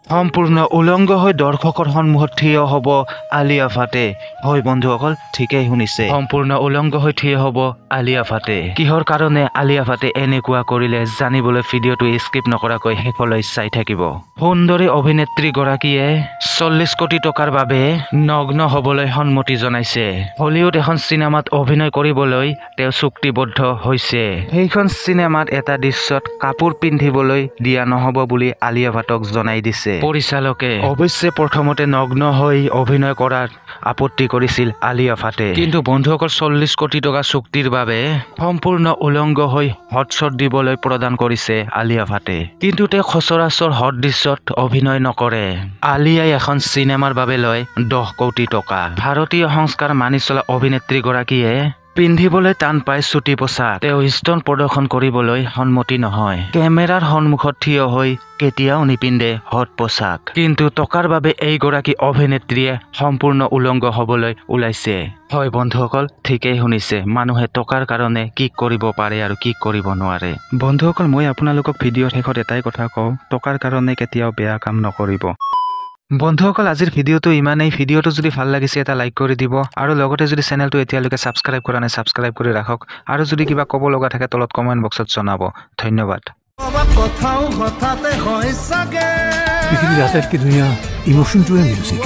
সম্পূৰ্ণ উলংগ হৈ দৰ্শকৰ সন্মুখত থিয় হ'ব আলিয়া ভাটে। হয় বন্ধুসকল, ঠিকেই শুনিছে, সম্পূৰ্ণ উলংগ হৈ থিয় হ'ব আলিয়া ভাটে। কিহৰ কাৰণে আলিয়া ভাটে এনেকুৱা কৰিলে জানিবলৈ ভিডিঅ'টো স্কিপ নকৰাকৈ শেষলৈ চাই থাকিব। সুন্দৰী অভিনেত্ৰী গৰাকীয়ে 40 কোটি টকাৰ বাবে নগ্ন হ'বলৈ সন্মতি জনাইছে। হলিউড এখন চিনেমাত অভিনয় কৰিবলৈ তেওঁ চুক্তিবদ্ধ হৈছে। সেইখন চিনেমাত এটা দৃশ্যত কাপোৰ পিন্ধিবলৈ দিয়া নহ'ব বুলি আলিয়া ভাটক জনাই দিছে পৰিচালকে। অৱশ্যে প্ৰথমতে নগ্ন হৈ অভিনয় কৰাত আপত্তি কৰিছিল আলিয়া ভাটে, কিন্তু বন্ধুসকল 40 কোটি টকা চুক্তিৰ বাবে সম্পূৰ্ণ উলংগ হৈ হটশ্বট দিবলৈ প্ৰদান কৰিছে আলিয়া ভাটে। কিন্তু তেওঁ সচৰাচৰ হট দৃশ্যত অভিনয় নকৰে। আলিয়াই এখন চিনেমাৰ বাবে লয় 10 কোটি টকা। ভাৰতীয় সংস্কাৰ মানি চলা অভিনেত্ৰী গৰাকীয়ে পিন্ধিবলৈ টান পায় চুটি পোছাক। তেওঁ স্তন প্ৰদৰ্শন কৰিবলৈ সন্মতি নহয়। কেমেৰাৰ সন্মুখত থিয় হৈ কেতিয়াও নিপিন্ধে হট পোছাক। কিন্তু টকাৰ বাবে এইগৰাকী অভিনেত্ৰীয়ে সম্পূৰ্ণ উলংগ হ'বলৈ ওলাইছে। হয় বন্ধুসকল, ঠিকেই শুনিছে, মানুহে টকাৰ কাৰণে কি কৰিব পাৰে আৰু কি কৰিব নোৱাৰে। বন্ধুসকল, মই আপোনালোকক ভিডিঅ'ৰ শেষত এটাই কথা কওঁ, টকাৰ কাৰণে কেতিয়াও বেয়া কাম নকৰিব। বন্ধুসকল, আজিৰ ভিডিঅ'টো ইমানেই। ভিডিঅ'টো যদি ভাল লাগিছে এটা লাইক কৰি দিব, আৰু লগতে যদি চেনেলটো এতিয়ালৈকে ছাবস্ক্ৰাইব কৰা নাই ছাবস্ক্ৰাইব কৰি ৰাখক, আৰু যদি কিবা ক'ব লগা থাকে তলত কমেণ্ট বক্সত জনাব। ধন্যবাদ। পৃথিৱীৰ আটাইতকৈ ধুনীয়া ইমোশ্যনটোৱে মিউজিক।